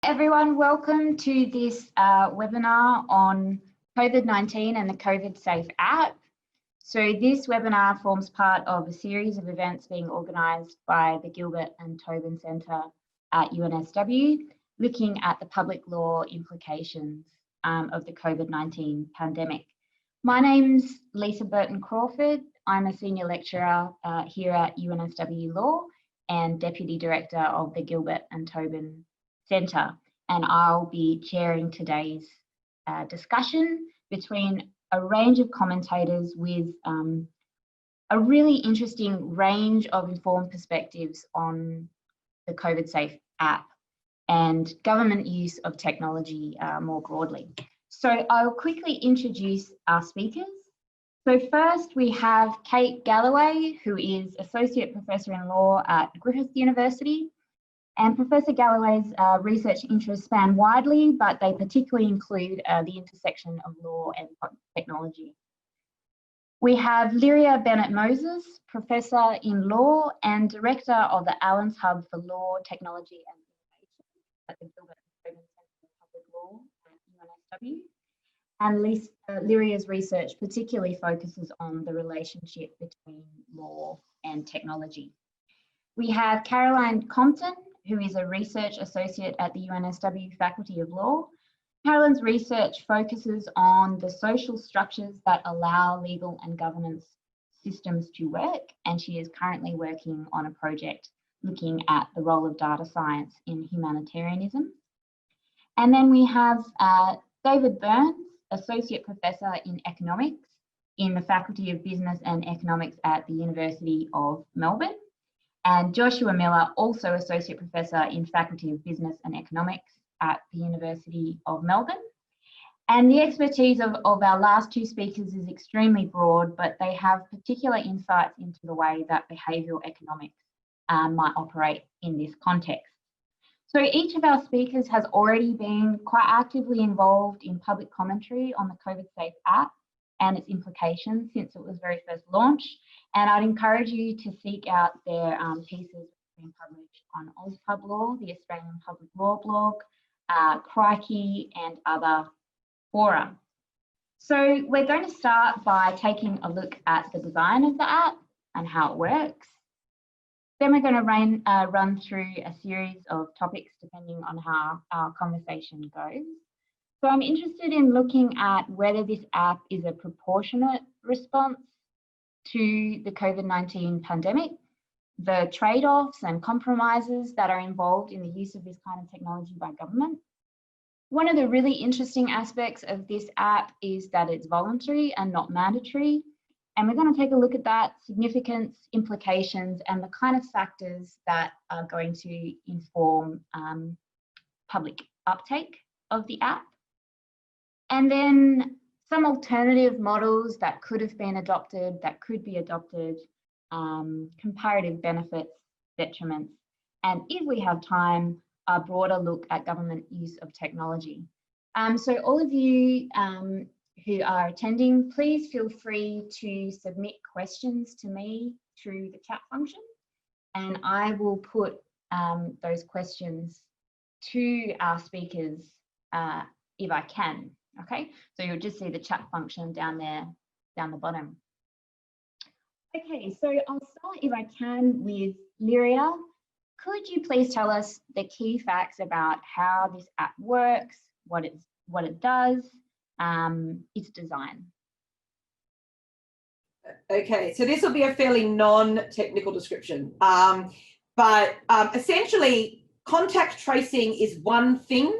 Everyone, welcome to this webinar on COVID-19 and the COVIDSafe app. So this webinar forms part of a series of events being organised by the Gilbert and Tobin Centre at UNSW, looking at the public law implications of the COVID-19 pandemic. My name's Lisa Burton-Crawford. I'm a senior lecturer here at UNSW Law and Deputy Director of the Gilbert and Tobin Centre, and I'll be chairing today's discussion between a range of commentators with a really interesting range of informed perspectives on the COVIDSafe app and government use of technology more broadly. So I'll quickly introduce our speakers. So first we have Kate Galloway, who is Associate Professor in Law at Griffith University. And Professor Galloway's research interests span widely, but they particularly include the intersection of law and technology. We have Lyria Bennett-Moses, Professor in Law and Director of the Allens Hub for Law, Technology and Innovation at the Gilbert and Tobin Centre for Public Law at UNSW. And Lyria's research particularly focuses on the relationship between law and technology. We have Caroline Compton, who is a research associate at the UNSW Faculty of Law. Caroline's research focuses on the social structures that allow legal and governance systems to work, and she is currently working on a project looking at the role of data science in humanitarianism. And then we have David Byrnes, Associate Professor in Economics in the Faculty of Business and Economics at the University of Melbourne. And Joshua Miller, also Associate Professor in Faculty of Business and Economics at the University of Melbourne. And the expertise of our last two speakers is extremely broad, but they have particular insights into the way that behavioural economics might operate in this context. So each of our speakers has already been quite actively involved in public commentary on the COVIDSafe app and its implications since it was very first launched. And I'd encourage you to seek out their pieces being published on AusPub Law, the Australian Public Law blog, Crikey and other fora. So we're going to start by taking a look at the design of the app and how it works. Then we're going to run through a series of topics depending on how our conversation goes. So I'm interested in looking at whether this app is a proportionate response to the COVID-19 pandemic, the trade-offs and compromises that are involved in the use of this kind of technology by government. One of the really interesting aspects of this app is that it's voluntary and not mandatory. And we're going to take a look at that, significance, implications, and the kind of factors that are going to inform public uptake of the app. And then some alternative models that could have been adopted, that could be adopted, comparative benefits, detriments, and if we have time, a broader look at government use of technology. So all of you who are attending, please feel free to submit questions to me through the chat function, and I will put those questions to our speakers if I can. Okay, so you'll just see the chat function down there, down the bottom. Okay, so I'll start, if I can, with Lyria. Could you please tell us the key facts about how this app works, what it does, its design? Okay, so this will be a fairly non-technical description, but essentially contact tracing is one thing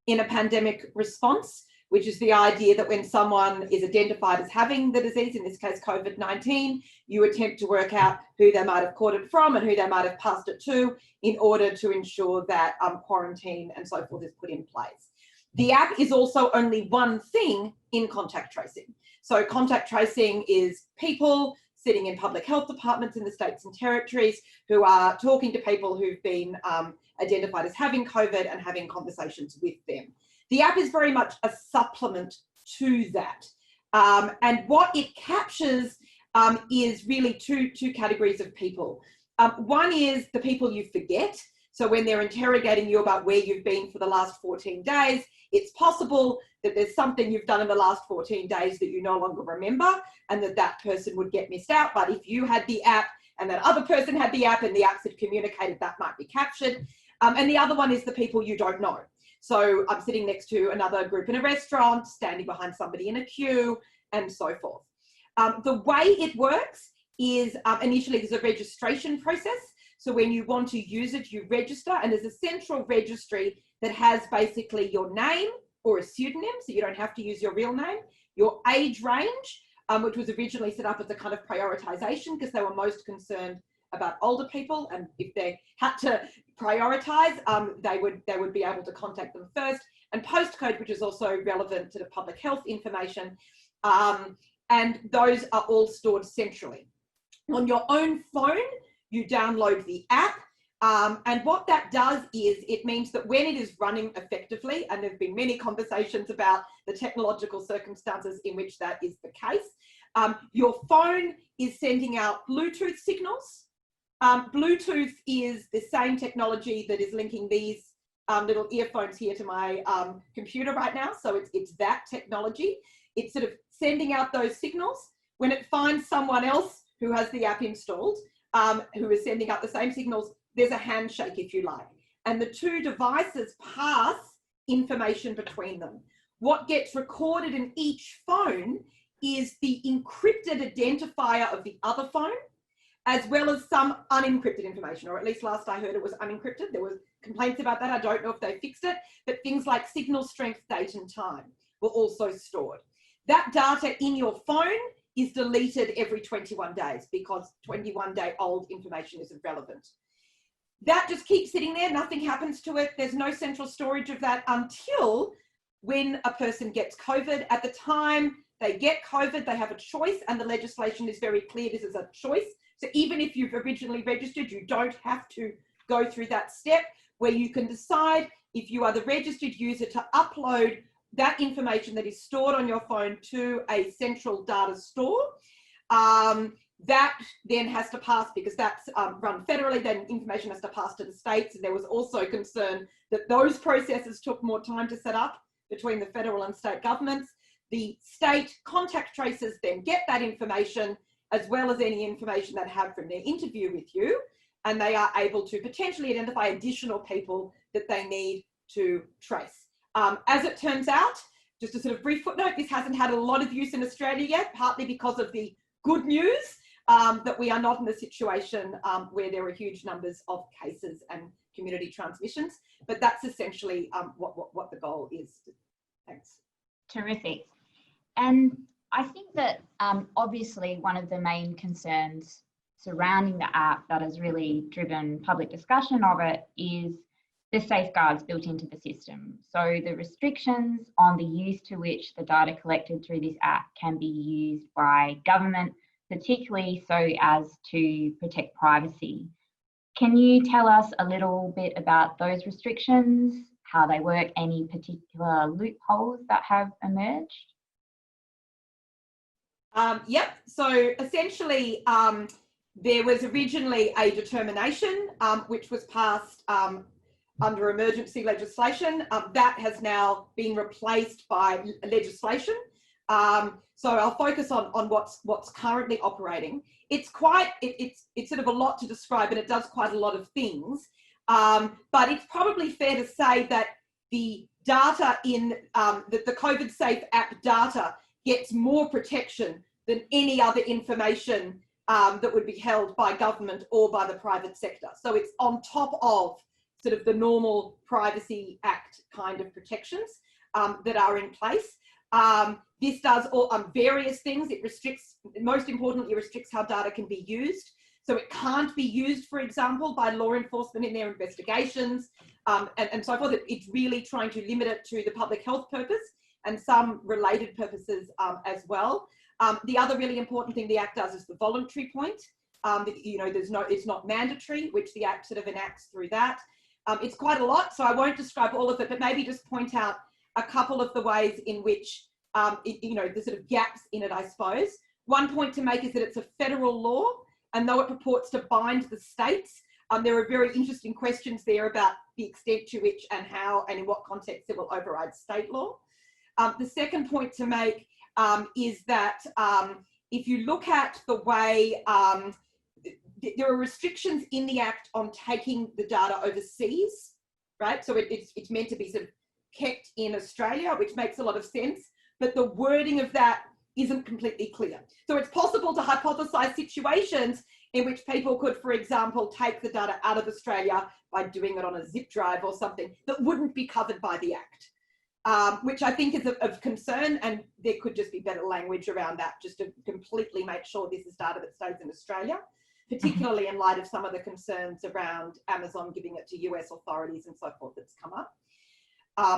in a pandemic response, which is the idea that when someone is identified as having the disease, in this case COVID-19, you attempt to work out who they might have caught it from and who they might have passed it to in order to ensure that quarantine and so forth is put in place. The app is also only one thing in contact tracing. So contact tracing is people sitting in public health departments in the states and territories who are talking to people who've been identified as having COVID and having conversations with them. The app is very much a supplement to that. And what it captures is really two categories of people. One is the people you forget. So when they're interrogating you about where you've been for the last 14 days, it's possible that there's something you've done in the last 14 days that you no longer remember, and that person would get missed out. But if you had the app and that other person had the app and the apps had communicated, that might be captured. And the other one is the people you don't know. So I'm sitting next to another group in a restaurant, standing behind somebody in a queue, and so forth. The way it works is initially there's a registration process. So when you want to use it, you register, and there's a central registry that has basically your name or a pseudonym, so you don't have to use your real name, your age range, which was originally set up as a kind of prioritization because they were most concerned about older people, and if they had to prioritize, they would be able to contact them first, and postcode, which is also relevant to the public health information, and those are all stored centrally. On your own phone, you download the app, and what that does is it means that when it is running effectively, and there have been many conversations about the technological circumstances in which that is the case, your phone is sending out Bluetooth signals. Bluetooth is the same technology that is linking these little earphones here to my computer right now. So it's that technology. It's sort of sending out those signals. When it finds someone else who has the app installed, who is sending out the same signals, there's a handshake, if you like. And the two devices pass information between them. What gets recorded in each phone is the encrypted identifier of the other phone, as well as some unencrypted information, or at least last I heard it was unencrypted. There was complaints about that. I don't know if they fixed it, but things like signal strength, date and time were also stored. That data in your phone is deleted every 21 days because 21-day-old information isn't relevant. That just keeps sitting there. Nothing happens to it. There's no central storage of that until when a person gets COVID. At the time they get COVID, they have a choice, and the legislation is very clear. This is a choice. So even if you've originally registered, you don't have to go through that step where you can decide if you are the registered user to upload that information that is stored on your phone to a central data store. That then has to pass, because that's run federally, then information has to pass to the states. And there was also concern that those processes took more time to set up between the federal and state governments. The state contact tracers then get that information, as well as any information they have from their interview with you, and they are able to potentially identify additional people that they need to trace. As it turns out, just a sort of brief footnote, this hasn't had a lot of use in Australia yet, partly because of the good news that we are not in a situation where there are huge numbers of cases and community transmissions, but that's essentially what the goal is. Thanks. Terrific. And I think that obviously one of the main concerns surrounding the app that has really driven public discussion of it is the safeguards built into the system. So the restrictions on the use to which the data collected through this app can be used by government, particularly so as to protect privacy. Can you tell us a little bit about those restrictions, how they work, any particular loopholes that have emerged? Yep, so essentially there was originally a determination which was passed under emergency legislation. That has now been replaced by legislation. So I'll focus on what's currently operating. It's sort of a lot to describe, and it does quite a lot of things. But it's probably fair to say that the data in the COVIDSafe app data gets more protection than any other information that would be held by government or by the private sector. So it's on top of sort of the normal Privacy Act kind of protections that are in place. This does various things. It restricts, most importantly, restricts how data can be used. So it can't be used, for example, by law enforcement in their investigations and so forth. It's really trying to limit it to the public health purpose and some related purposes as well. The other really important thing the Act does is the voluntary point. It's not mandatory, which the Act sort of enacts through that. It's quite a lot, so I won't describe all of it, but maybe just point out a couple of the ways in which, the sort of gaps in it, I suppose. One point to make is that it's a federal law, and though it purports to bind the states, There are very interesting questions there about the extent to which and how and in what context it will override state law. The second point to make is that if you look at the way there are restrictions in the Act on taking the data overseas, right? So it's meant to be sort of kept in Australia, which makes a lot of sense, but the wording of that isn't completely clear. So it's possible to hypothesize situations in which people could, for example, take the data out of Australia by doing it on a zip drive or something that wouldn't be covered by the Act, which I think is of concern, and there could just be better language around that just to completely make sure this is data that stays in Australia, particularly in light of some of the concerns around Amazon giving it to US authorities and so forth that's come up.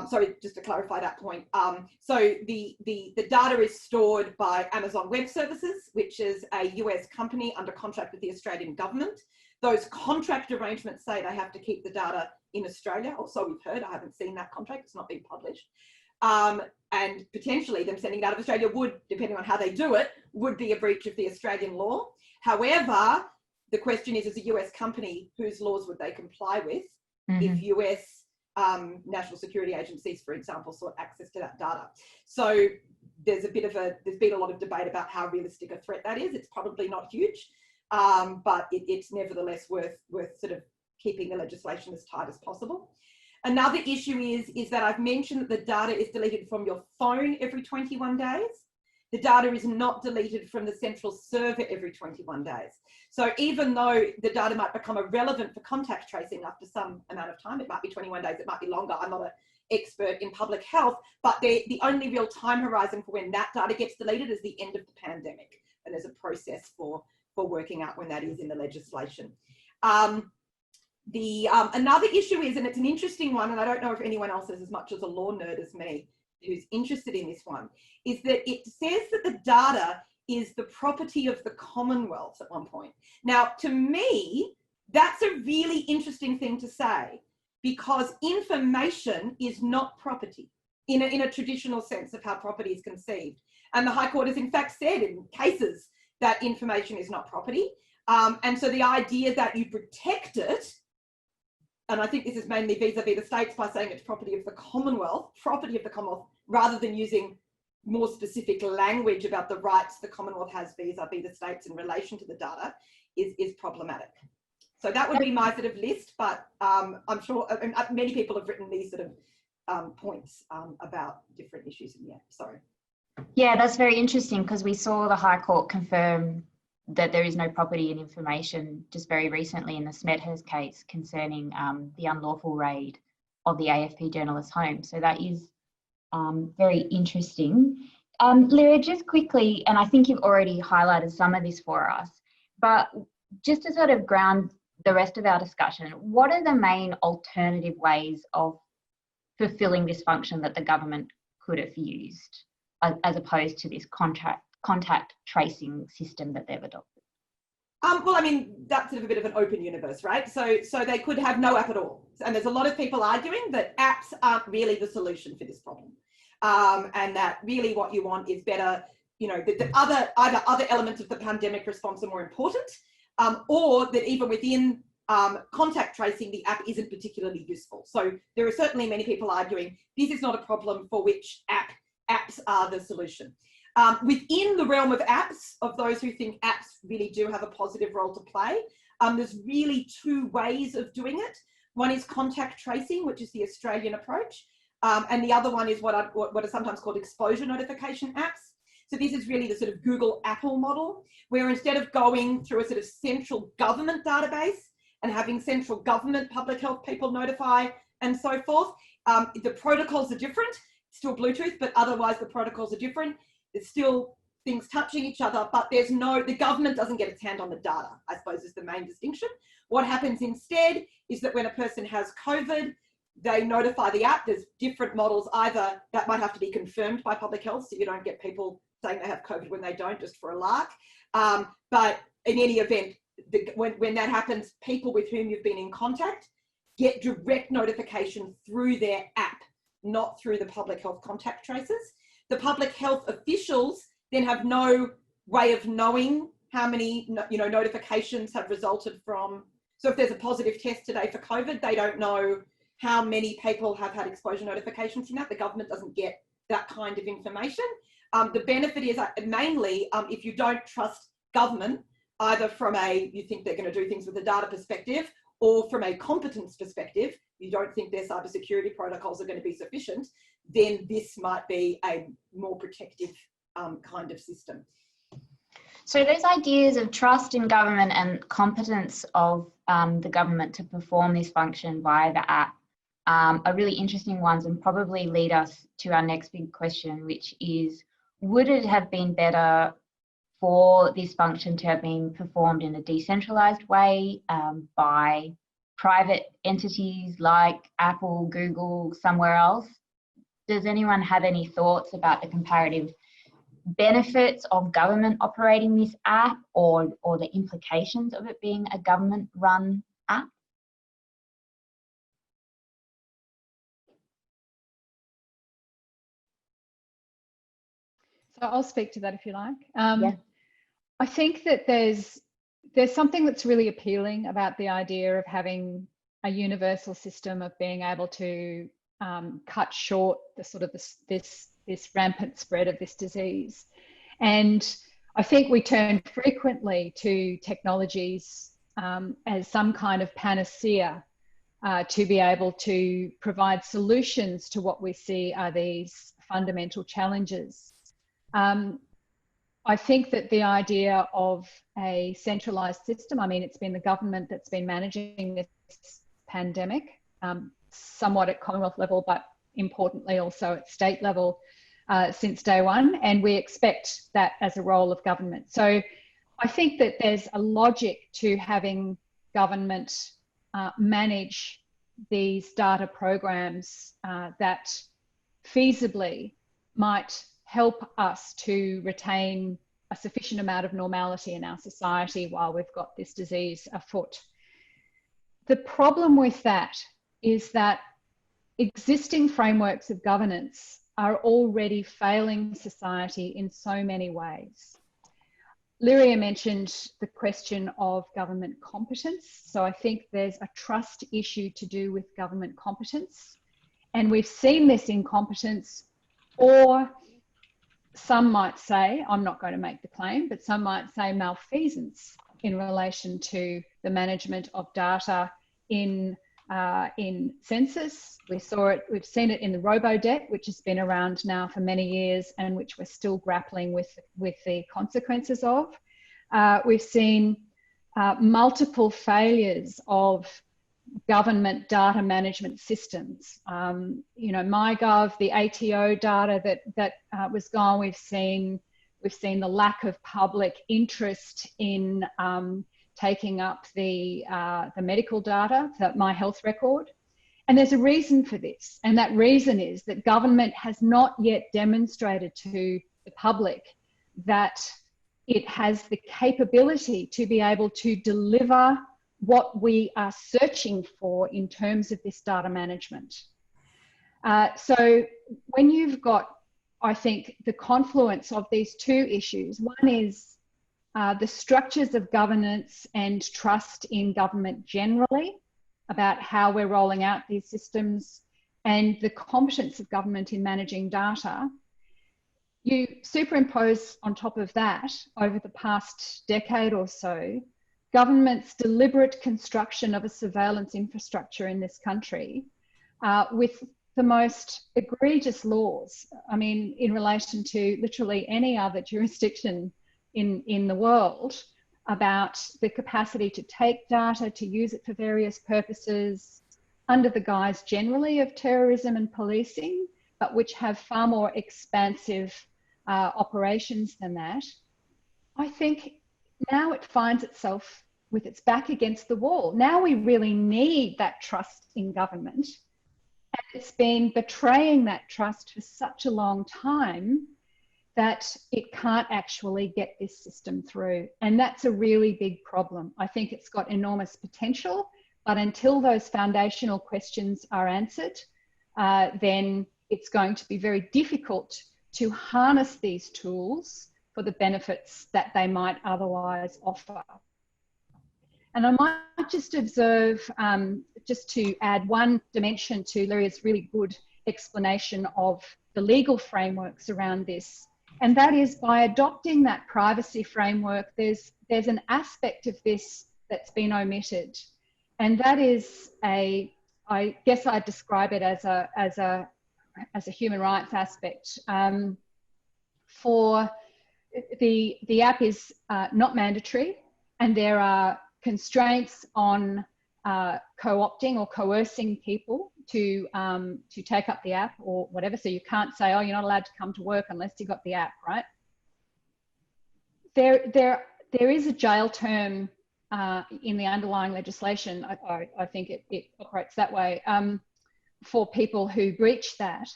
Sorry, just to clarify that point. So the data is stored by Amazon Web Services, which is a US company under contract with the Australian government. Those contract arrangements say they have to keep the data in Australia, or so we've heard. I haven't seen that contract, it's not been published. And potentially them sending it out of Australia would, depending on how they do it, would be a breach of the Australian law. However, the question is, as a US company, whose laws would they comply with if US national security agencies, for example, sought access to that data? So there's been a lot of debate about how realistic a threat that is. It's probably not huge, but it's nevertheless worth sort of keeping the legislation as tight as possible. Another issue is that I've mentioned that the data is deleted from your phone every 21 days. The data is not deleted from the central server every 21 days. So even though the data might become irrelevant for contact tracing after some amount of time, it might be 21 days, it might be longer. I'm not an expert in public health, but the only real time horizon for when that data gets deleted is the end of the pandemic. And there's a process for working out when that is in the legislation. Another issue is, and it's an interesting one, and I don't know if anyone else is as much as a law nerd as me who's interested in this one, is that it says that the data is the property of the Commonwealth at one point. Now, to me, that's a really interesting thing to say, because information is not property in a traditional sense of how property is conceived. And the High Court has in fact said in cases that information is not property. And so the idea that you protect it, and I think this is mainly vis-a-vis the states by saying it's property of the Commonwealth, rather than using more specific language about the rights the Commonwealth has vis-a-vis the states in relation to the data is problematic. So that would be my sort of list, but I'm sure many people have written these sort of points about different issues in the Act. Sorry. Yeah, that's very interesting, because we saw the High Court confirm that there is no property in information just very recently in the Smethurst case concerning the unlawful raid of the AFP journalist's home. So that is very interesting. Lyria, just quickly, and I think you've already highlighted some of this for us, but just to sort of ground the rest of our discussion, what are the main alternative ways of fulfilling this function that the government could have used as opposed to this contact tracing system that they've adopted? Well, I mean, that's sort of a bit of an open universe, right? So they could have no app at all. And there's a lot of people arguing that apps aren't really the solution for this problem. And that really what you want is better, you know, the other elements of the pandemic response are more important, or that even within contact tracing, the app isn't particularly useful. So there are certainly many people arguing this is not a problem for which apps are the solution. Within the realm of apps, of those who think apps really do have a positive role to play, there's really two ways of doing it. One is contact tracing, which is the Australian approach, and the other one is what are sometimes called exposure notification apps. So this is really the sort of Google Apple model, where instead of going through a sort of central government database and having central government public health people notify and so forth, the protocols are different. Still Bluetooth, but otherwise the protocols are different. There's still things touching each other, but the government doesn't get its hand on the data, I suppose is the main distinction. What happens instead is that when a person has COVID, they notify the app. There's different models, either that might have to be confirmed by public health, so you don't get people saying they have COVID when they don't, just for a lark. But in any event, when that happens, people with whom you've been in contact get direct notification through their app, not through the public health contact tracers. The public health officials then have no way of knowing how many notifications have resulted from So if there's a positive test today for COVID, they don't know how many people have had exposure notifications from that. The government doesn't get that kind of information. The benefit is mainly if you don't trust government, either from you think they're going to do things with a data perspective, or from a competence perspective, you don't think their cybersecurity protocols are going to be sufficient, then this might be a more protective kind of system. So those ideas of trust in government and competence of the government to perform this function via the app are really interesting ones, and probably lead us to our next big question, which is, would it have been better for this function to have been performed in a decentralized way by private entities like Apple, Google, somewhere else? Does anyone have any thoughts about the comparative benefits of government operating this app, or the implications of it being a government-run app? So I'll speak to that if you like. Yeah. I think that there's something that's really appealing about the idea of having a universal system of being able to cut short the sort of this rampant spread of this disease. And I think we turn frequently to technologies as some kind of panacea to be able to provide solutions to what we see are these fundamental challenges. I think that the idea of a centralised system, I mean, it's been the government that's been managing this pandemic, somewhat at Commonwealth level, but importantly also at state level since day one, and we expect that as a role of government. So I think that there's a logic to having government manage these data programs that feasibly might help us to retain a sufficient amount of normality in our society while we've got this disease afoot. The problem with that is that existing frameworks of governance are already failing society in so many ways. Lyria mentioned the question of government competence. So I think there's a trust issue to do with government competence. And we've seen this incompetence, or some might say, I'm not going to make the claim, but some might say malfeasance in relation to the management of data in census. We've seen it in the robo-debt, which has been around now for many years and which we're still grappling with the consequences of. We've seen multiple failures of government data management systems. You know, MyGov, the ATO data that was gone. We've seen the lack of public interest in taking up the medical data, My Health Record. And there's a reason for this. And that reason is that government has not yet demonstrated to the public that it has the capability to be able to deliver what we are searching for in terms of this data management. So when you've got, I think, the confluence of these two issues, one is the structures of governance and trust in government generally about how we're rolling out these systems, and the competence of government in managing data. You superimpose on top of that, over the past decade or so, government's deliberate construction of a surveillance infrastructure in this country with the most egregious laws. I mean, in relation to literally any other jurisdiction in the world, about the capacity to take data, to use it for various purposes, under the guise generally of terrorism and policing, but which have far more expansive operations than that. I think now it finds itself with its back against the wall. Now we really need that trust in government. And it's been betraying that trust for such a long time that it can't actually get this system through. And that's a really big problem. I think it's got enormous potential, but until those foundational questions are answered, then it's going to be very difficult to harness these tools for the benefits that they might otherwise offer. And I might just observe, just to add one dimension to Lyria's really good explanation of the legal frameworks around this, and that is by adopting that privacy framework, there's an aspect of this that's been omitted, and that is I guess I'd describe it as a human rights aspect. For the app is not mandatory, and there are constraints on co-opting or coercing people to take up the app or whatever. So you can't say, oh, you're not allowed to come to work unless you got the app, right? There is a jail term in the underlying legislation. I think it operates that way for people who breach that.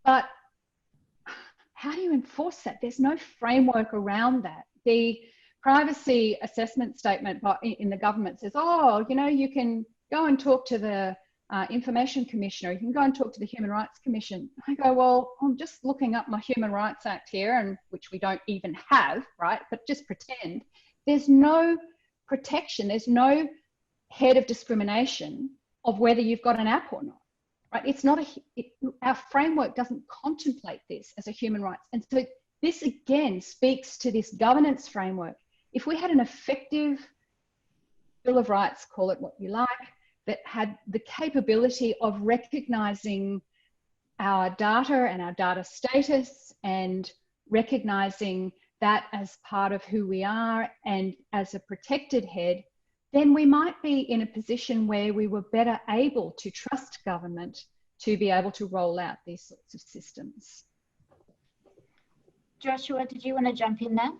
But how do you enforce that? There's no framework around that. The privacy assessment statement in the government says, oh, you know, you can go and talk to the Information Commissioner, you can go and talk to the Human Rights Commission. I go, well, I'm just looking up my Human Rights Act here, and which we don't even have, right? But just pretend. There's no protection, there's no head of discrimination of whether you've got an app or not, right? It's not our framework doesn't contemplate this as a human rights. And so this again speaks to this governance framework. If we had an effective Bill of Rights, call it what you like, that had the capability of recognizing our data and our data status and recognizing that as part of who we are and as a protected head, then we might be in a position where we were better able to trust government to be able to roll out these sorts of systems. Joshua, did you want to jump in there?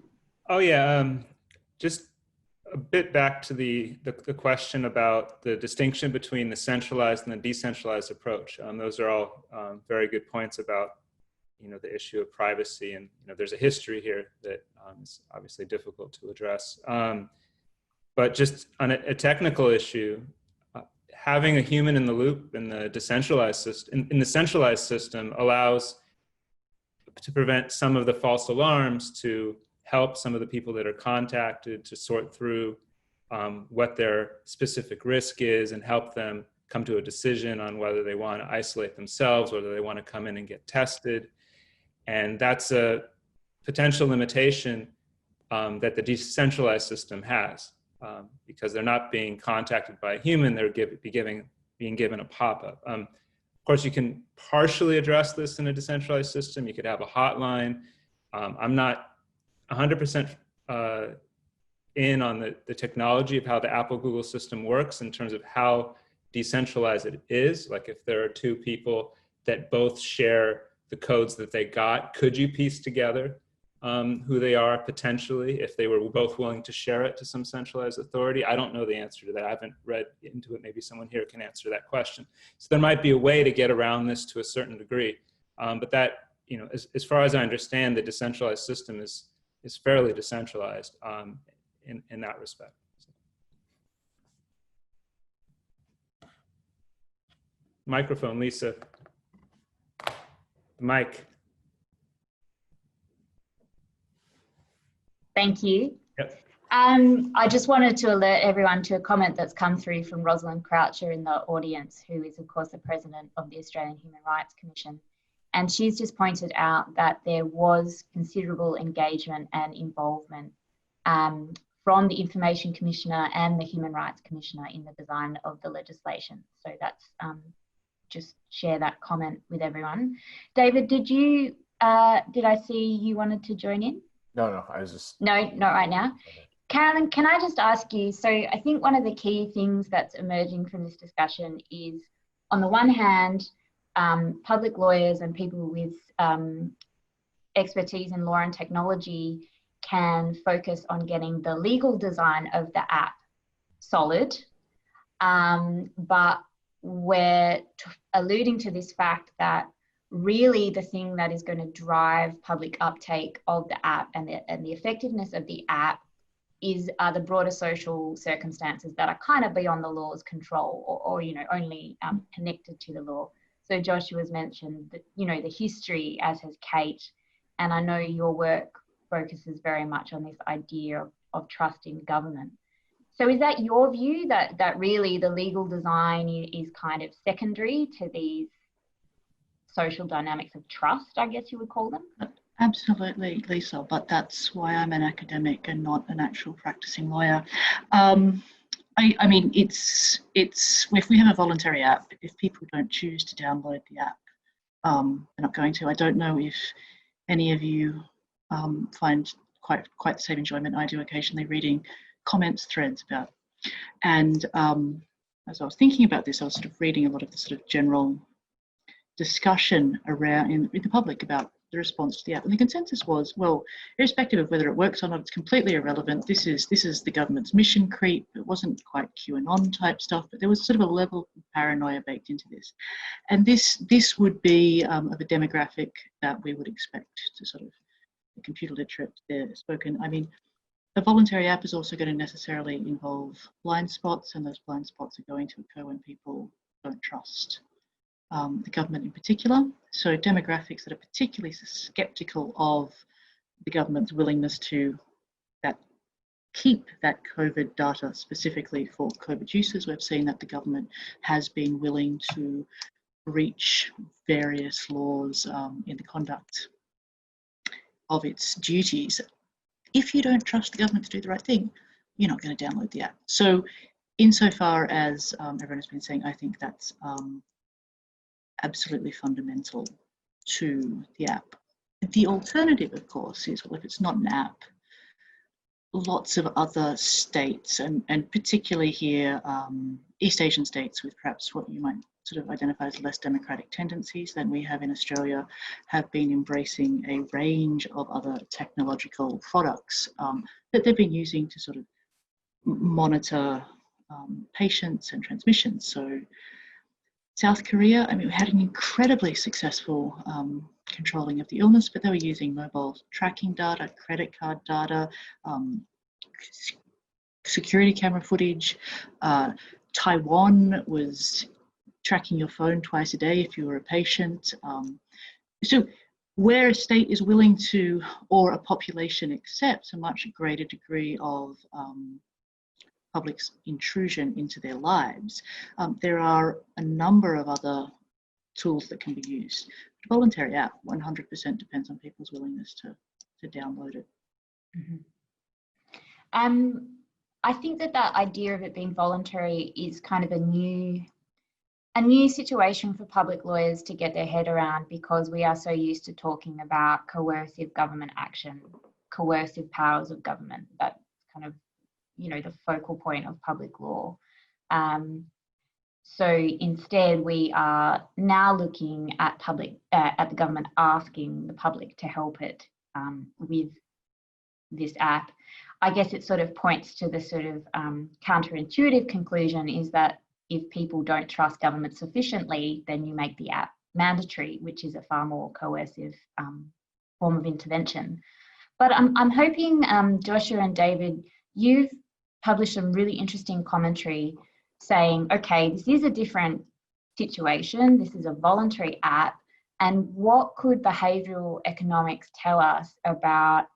Oh yeah, just a bit back to the question about the distinction between the centralized and the decentralized approach. Those are all very good points about, you know, the issue of privacy, and you know, there's a history here that is obviously difficult to address. But just on a technical issue, having a human in the loop in the decentralized system, in the centralized system, allows to prevent some of the false alarms, to help some of the people that are contacted to sort through what their specific risk is and help them come to a decision on whether they want to isolate themselves, whether they want to come in and get tested. And that's a potential limitation that the decentralized system has, because they're not being contacted by a human, they're being given a pop-up. Of course, you can partially address this in a decentralized system. You could have a hotline. I'm not 100% in on the technology of how the Apple-Google system works in terms of how decentralized it is. Like if there are two people that both share the codes that they got, could you piece together who they are potentially if they were both willing to share it to some centralized authority? I don't know the answer to that. I haven't read into it. Maybe someone here can answer that question. So there might be a way to get around this to a certain degree. But that, you know, as far as I understand, the decentralized system is fairly decentralized in that respect. Microphone, Lisa. The mic. Thank you. Yep. I just wanted to alert everyone to a comment that's come through from Rosalind Croucher in the audience, who is of course the president of the Australian Human Rights Commission. And she's just pointed out that there was considerable engagement and involvement from the Information Commissioner and the Human Rights Commissioner in the design of the legislation. So that's just share that comment with everyone. David, did I see you wanted to join in? No, I was just... No, not right now. Carolyn, can I just ask you, so I think one of the key things that's emerging from this discussion is, on the one hand, public lawyers and people with expertise in law and technology can focus on getting the legal design of the app solid, but we're alluding to this fact that really the thing that is going to drive public uptake of the app and the effectiveness of the app are the broader social circumstances that are kind of beyond the law's control, or you know, only connected to the law. So Joshua's mentioned that, you know, the history, as has Kate, and I know your work focuses very much on this idea of trust in government. So is that your view that really the legal design is kind of secondary to these social dynamics of trust, I guess you would call them? Absolutely, Lisa, but that's why I'm an academic and not an actual practicing lawyer. I mean, it's if we have a voluntary app, if people don't choose to download the app, they're not going to. I don't know if any of you find quite the same enjoyment I do occasionally reading comments threads about. And as I was thinking about this, I was sort of reading a lot of the sort of general discussion around in the public about the response to the app, and the consensus was, well, irrespective of whether it works or not, it's completely irrelevant. This is the government's mission creep. It wasn't quite QAnon type stuff, but there was sort of a level of paranoia baked into this, and this would be of a demographic that we would expect to sort of the computer literate, they're spoken. I mean, a voluntary app is also going to necessarily involve blind spots, and those blind spots are going to occur when people don't trust the government in particular. So demographics that are particularly skeptical of the government's willingness to keep that COVID data specifically for COVID users. We've seen that the government has been willing to breach various laws in the conduct of its duties. If you don't trust the government to do the right thing, you're not going to download the app. So insofar as everyone has been saying, I think that's absolutely fundamental to the app. The alternative, of course, is, well, if it's not an app, lots of other states, and particularly here, East Asian states with perhaps what you might sort of identify as less democratic tendencies than we have in Australia, have been embracing a range of other technological products that they've been using to sort of monitor patients and transmissions. So South Korea, I mean, we had an incredibly successful controlling of the illness, but they were using mobile tracking data, credit card data, security camera footage. Taiwan was tracking your phone twice a day if you were a patient. So where a state is willing to, or a population accepts a much greater degree of public's intrusion into their lives, there are a number of other tools that can be used. The voluntary app 100% depends on people's willingness to download it. Mm-hmm. I think that idea of it being voluntary is kind of a new situation for public lawyers to get their head around, because we are so used to talking about coercive government action, coercive powers of government. That's kind of, you know, the focal point of public law. So instead, we are now looking at the government asking the public to help it with this app. I guess it sort of points to the sort of counterintuitive conclusion, is that if people don't trust government sufficiently, then you make the app mandatory, which is a far more coercive form of intervention. But I'm hoping, Joshua and David, you've published some really interesting commentary saying, okay, this is a different situation, this is a voluntary app, and what could behavioural economics tell us about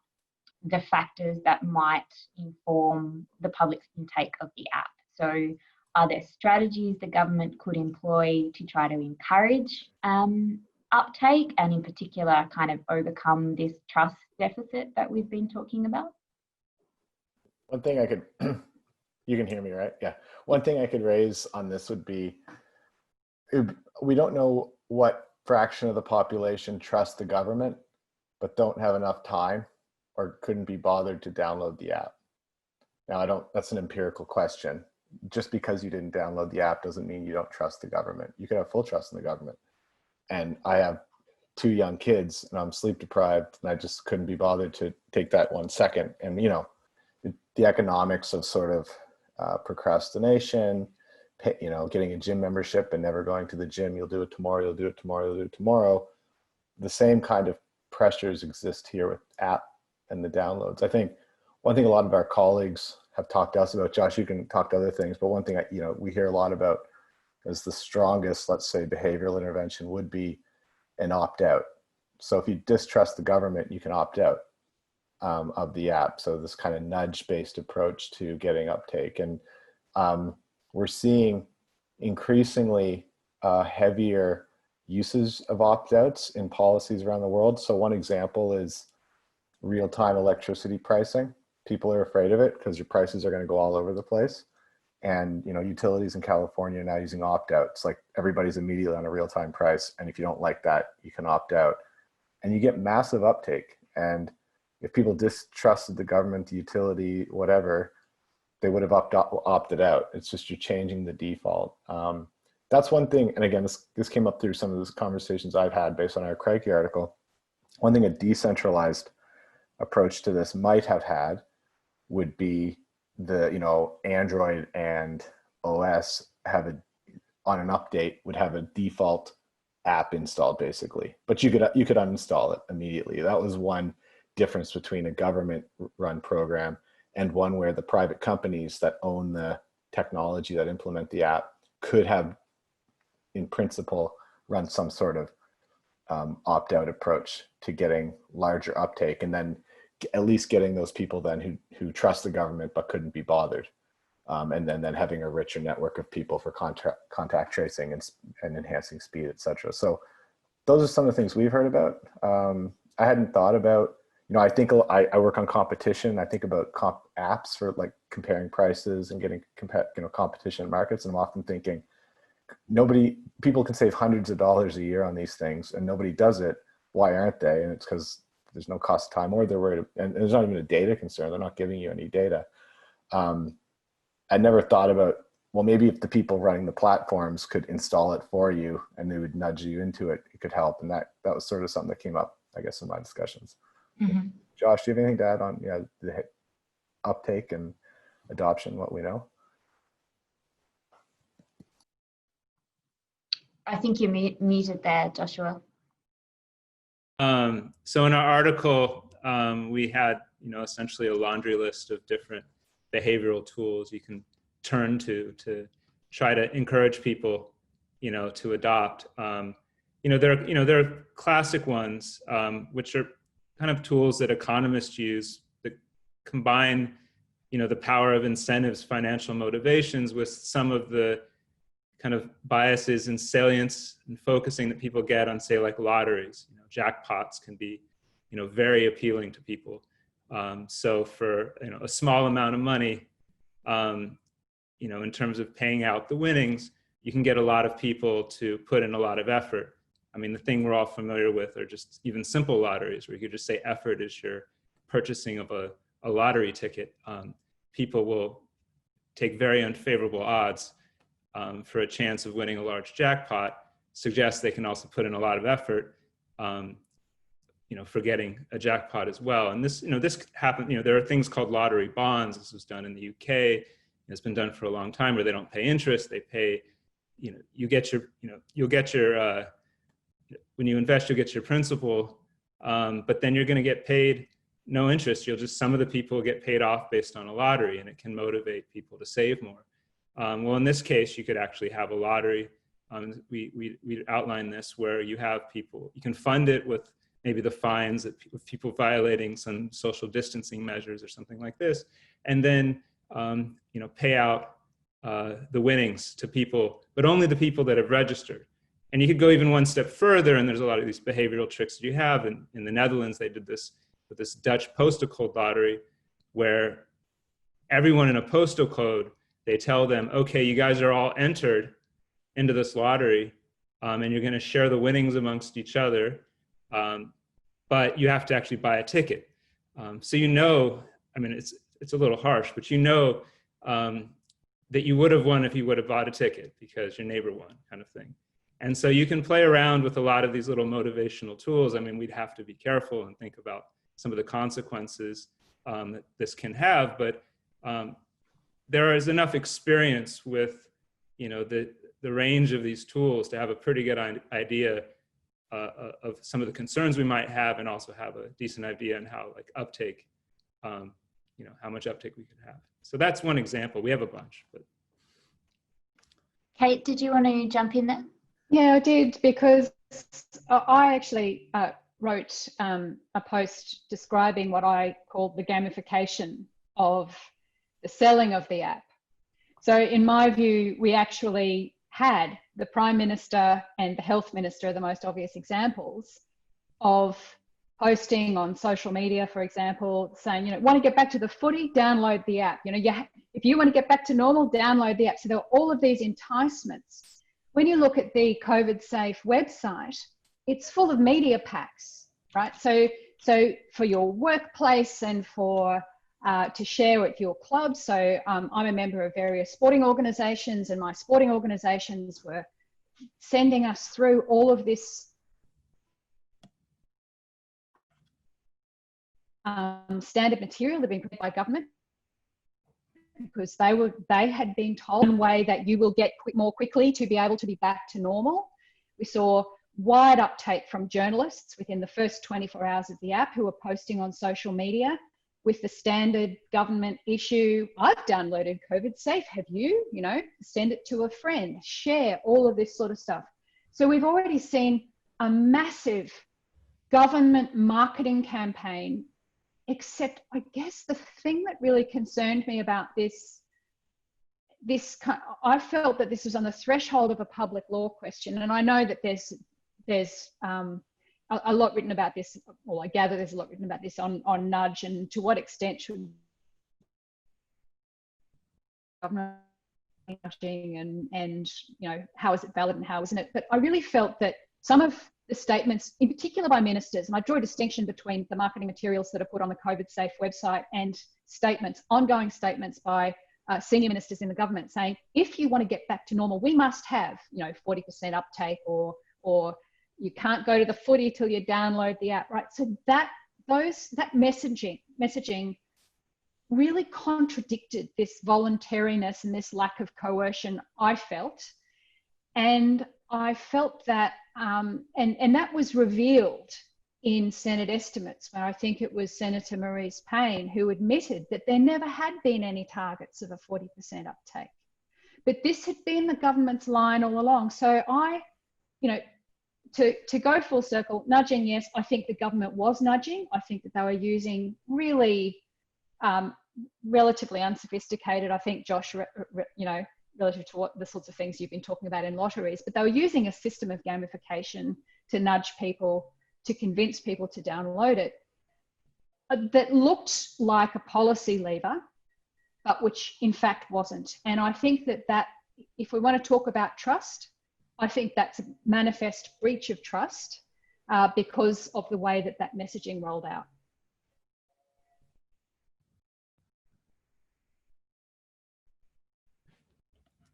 the factors that might inform the public's intake of the app? So are there strategies the government could employ to try to encourage uptake, and in particular kind of overcome this trust deficit that we've been talking about? One thing I could, you can hear me, right? Yeah. One thing I could raise on this would be, we don't know what fraction of the population trust the government, but don't have enough time or couldn't be bothered to download the app. Now, that's an empirical question. Just because you didn't download the app doesn't mean you don't trust the government. You can have full trust in the government. And I have 2 young kids and I'm sleep deprived, and I just couldn't be bothered to take that 1 second. And, you know, the economics of sort of procrastination, you know, getting a gym membership and never going to the gym, you'll do it tomorrow, you'll do it tomorrow, you'll do it tomorrow. The same kind of pressures exist here with app and the downloads. I think one thing a lot of our colleagues have talked to us about, Josh, you can talk to other things, but one thing we hear a lot about as the strongest, let's say, behavioral intervention would be an opt-out. So if you distrust the government, you can opt out. of the app. So this kind of nudge-based approach to getting uptake. And we're seeing increasingly heavier uses of opt-outs in policies around the world. So one example is real-time electricity pricing. People are afraid of it because your prices are going to go all over the place. And utilities in California are now using opt-outs. Like everybody's immediately on a real-time price, and if you don't like that, you can opt out, and you get massive uptake. And if people distrusted the government, the utility, whatever, they would have opted out. It's just you're changing the default. That's one thing. And again, this came up through some of those conversations I've had based on our Crikey article. One thing a decentralized approach to this might have had would be the Android and OS on an update would have a default app installed basically, but you could uninstall it immediately. That was one difference between a government run program and one where the private companies that own the technology that implement the app could have, in principle, run some sort of opt-out approach to getting larger uptake, and then at least getting those people then who trust the government but couldn't be bothered, and then having a richer network of people for contact tracing and enhancing speed, etc. So those are some of the things we've heard about. I hadn't thought about, I think I work on competition. I think about apps for like comparing prices and getting competition in markets, and I'm often thinking people can save hundreds of dollars a year on these things and nobody does it. Why aren't they? And it's because there's no cost of time, or they're worried, and there's not even a data concern. They're not giving you any data. I never thought about, well, maybe if the people running the platforms could install it for you and they would nudge you into it, it could help. And that was sort of something that came up, I guess, in my discussions. Mm-hmm. Josh, do you have anything to add on the uptake and adoption, what we know? I think you're muted there, Joshua. So in our article, we had, essentially a laundry list of different behavioral tools you can turn to try to encourage people, to adopt. There are classic ones, which are kind of tools that economists use that combine, the power of incentives, financial motivations with some of the kind of biases and salience and focusing that people get on, say, like lotteries. Jackpots can be, very appealing to people. So for a small amount of money, in terms of paying out the winnings, you can get a lot of people to put in a lot of effort. I mean, the thing we're all familiar with are just even simple lotteries where you could just say effort is your purchasing of a lottery ticket. People will take very unfavorable odds for a chance of winning a large jackpot, suggests they can also put in a lot of effort, for getting a jackpot as well. And this, this happened, there are things called lottery bonds. This was done in the UK. It's been done for a long time where they don't pay interest. They pay, you'll get your, when you invest, you'll get your principal, but then you're going to get paid no interest. Some of the people get paid off based on a lottery, and it can motivate people to save more. Well, in this case, you could actually have a lottery. We outline this where you have people, you can fund it with maybe the fines of people violating some social distancing measures or something like this, and then pay out the winnings to people, but only the people that have registered. And you could go even one step further, and there's a lot of these behavioral tricks that you have. In the Netherlands, they did this with this Dutch postal code lottery, where everyone in a postal code, they tell them, okay, you guys are all entered into this lottery, and you're going to share the winnings amongst each other, but you have to actually buy a ticket. So I mean, it's a little harsh, but that you would have won if you would have bought a ticket because your neighbor won, kind of thing. And so you can play around with a lot of these little motivational tools. I mean, we'd have to be careful and think about some of the consequences that this can have, but there is enough experience with, the range of these tools to have a pretty good idea of some of the concerns we might have, and also have a decent idea on how uptake, how much uptake we could have. So that's one example. We have a bunch. But Kate, did you want to jump in there? Yeah, I did, because I actually wrote a post describing what I called the gamification of the selling of the app. So in my view, we actually had the Prime Minister and the Health Minister, the most obvious examples of posting on social media, for example, saying, you know, want to get back to the footy, download the app. You know, if you want to get back to normal, download the app. So there are all of these enticements. When you look at the COVIDSafe website, it's full of media packs, right? So for your workplace and for to share with your club. So I'm a member of various sporting organisations, and my sporting organisations were sending us through all of this standard material that had been provided by government, because they had been told one way that you will get more quickly to be able to be back to normal. We saw wide uptake from journalists within the first 24 hours of the app who were posting on social media with the standard government issue. I've downloaded COVIDSafe, have you? You know, send it to a friend, share, all of this sort of stuff. So we've already seen a massive government marketing campaign, except I guess the thing that really concerned me about I felt that this was on the threshold of a public law question. And I know that there's a lot written about this, well, I gather there's a lot written about this on nudge, and to what extent should government nudging, and you know, how is it valid and how isn't it? But I really felt that some of the statements, in particular by ministers, and I draw a distinction between the marketing materials that are put on the COVIDSafe website and statements, ongoing statements by senior ministers in the government saying, if you want to get back to normal, we must have, you know, 40% uptake, or you can't go to the footy till you download the app, right? So that messaging really contradicted this voluntariness and this lack of coercion, I felt. And I felt that, and that was revealed in Senate estimates, where I think it was Senator Maurice Payne who admitted that there never had been any targets of a 40% uptake. But this had been the government's line all along. So you know, to go full circle, nudging, yes, I think the government was nudging. I think that they were using really relatively unsophisticated, I think, Josh, you know, relative to what the sorts of things you've been talking about in lotteries, but they were using a system of gamification to nudge people, to convince people to download it, that looked like a policy lever, but which in fact wasn't. And I think that if we want to talk about trust, I think that's a manifest breach of trust because of the way that messaging rolled out.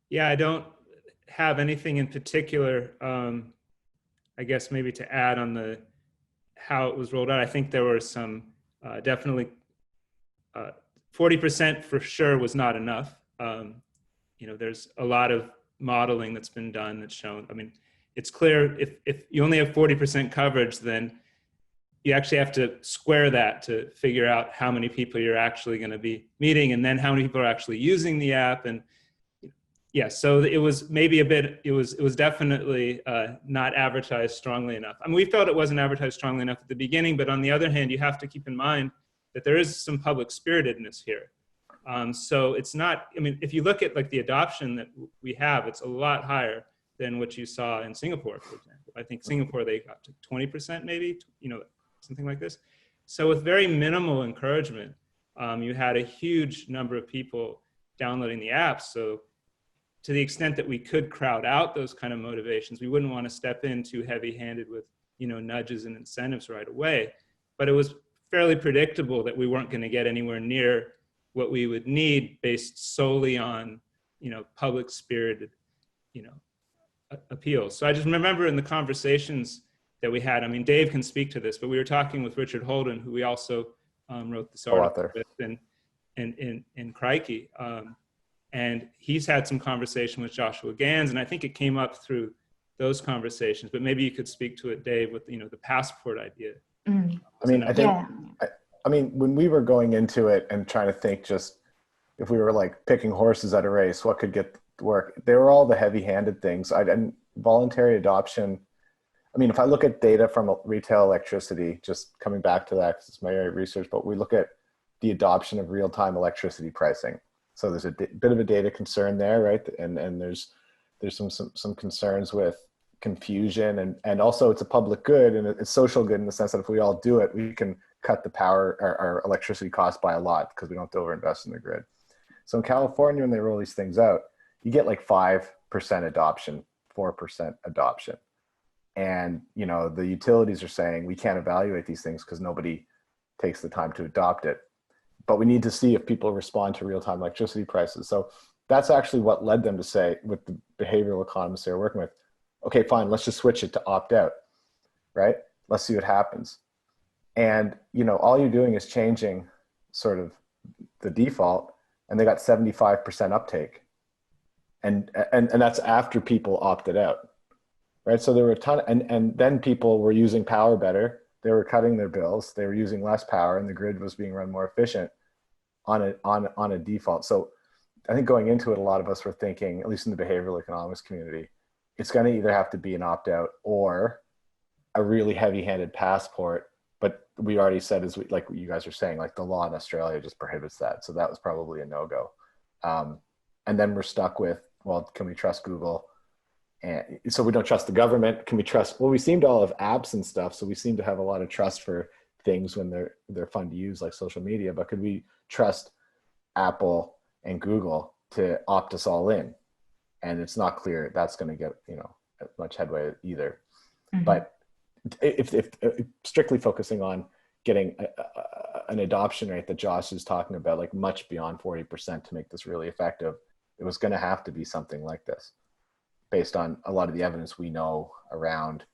Yeah, I don't have anything in particular, I guess maybe to add on how it was rolled out. I think there were some definitely 40% for sure was not enough. You know, there's a lot of modeling that's been done that's shown. I mean, it's clear if you only have 40% coverage, then you actually have to square that to figure out how many people you're actually going to be meeting, and then how many people are actually using the app. And yeah, so it was maybe it was definitely not advertised strongly enough. I mean, we felt it wasn't advertised strongly enough at the beginning, but on the other hand, you have to keep in mind that there is some public spiritedness here. So it's not, I mean, if you look at like the adoption that we have, it's a lot higher than what you saw in Singapore, for example. I think Singapore, they got to 20% maybe, you know, something like this. So with very minimal encouragement, you had a huge number of people downloading the app. So to the extent that we could crowd out those kind of motivations, we wouldn't want to step in too heavy-handed with, you know, nudges and incentives right away. But it was fairly predictable that we weren't going to get anywhere near what we would need based solely on, you know, public-spirited, you know, appeals. So I just remember in the conversations that we had, I mean, Dave can speak to this, but we were talking with Richard Holden, who we also wrote this article with, and Crikey. And he's had some conversation with Joshua Gans, and I think it came up through those conversations, but maybe you could speak to it, Dave, with, you know, the passport idea. I mean, I think, I mean, when we were going into it and trying to think just if we were like picking horses at a race, what could get work, they were all the heavy-handed things. And voluntary adoption, I mean, if I look at data from retail electricity, just coming back to that, because it's my area of research, but we look at the adoption of real-time electricity pricing. So there's a bit of a data concern there, right? And there's some concerns with confusion, and also it's a public good and it's social good in the sense that if we all do it, we can cut the power, our electricity costs by a lot because we don't have to overinvest in the grid. So in California, when they roll these things out, you get like 5% adoption, 4% adoption. And, you know, the utilities are saying we can't evaluate these things because nobody takes the time to adopt it. But we need to see if people respond to real-time electricity prices. So that's actually what led them to say, with the behavioral economists they're working with, okay, fine, let's just switch it to opt out, right? Let's see what happens. And, you know, all you're doing is changing sort of the default, and they got 75% uptake. And that's after people opted out. Right, so there were a ton, and then people were using power better. They were cutting their bills. They were using less power, and the grid was being run more efficient on a default. So I think going into it, a lot of us were thinking, at least in the behavioral economics community, it's going to either have to be an opt-out or a really heavy-handed passport. But we already said, as like what you guys are saying, like the law in Australia just prohibits that. So that was probably a no-go. And then we're stuck with, well, can we trust Google? And so we don't trust the government. Can we trust? Well, we seem to all have apps and stuff, so we seem to have a lot of trust for things when they're fun to use, like social media. But could we trust Apple and Google to opt us all in? And it's not clear that's going to get, you know, much headway either. Mm-hmm. But if strictly focusing on getting an adoption rate that Josh is talking about, like much beyond 40% to make this really effective, it was going to have to be something like this, based on a lot of the evidence we know around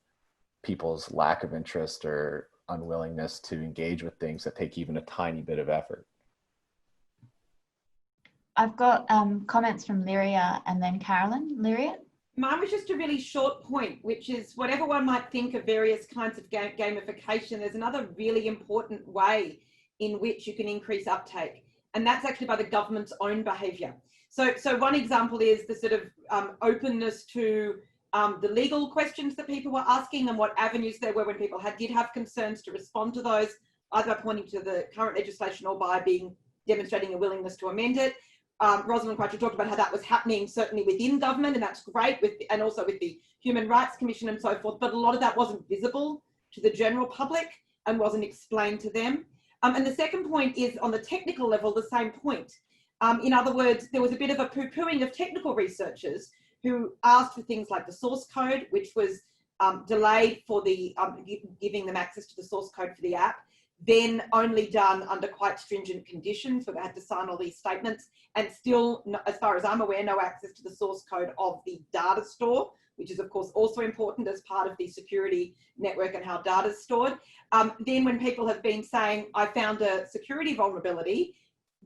people's lack of interest or unwillingness to engage with things that take even a tiny bit of effort. I've got comments from Lyria and then Carolyn. Lyria? Mine was just a really short point, which is whatever one might think of various kinds of gamification, there's another really important way in which you can increase uptake, and that's actually by the government's own behaviour. So one example is the sort of openness to the legal questions that people were asking and what avenues there were when people did have concerns to respond to those, either by pointing to the current legislation or by demonstrating a willingness to amend it. Rosalind Quattro talked about how that was happening certainly within government, and that's great, and also with the Human Rights Commission and so forth, but a lot of that wasn't visible to the general public and wasn't explained to them. And the second point is on the technical level, the same point. In other words, there was a bit of a poo-pooing of technical researchers who asked for things like the source code, which was delayed for the giving them access to the source code for the app, then only done under quite stringent conditions where they had to sign all these statements, and still, as far as I'm aware, no access to the source code of the data store, which is of course also important as part of the security network and how data is stored. Then when people have been saying, I found a security vulnerability,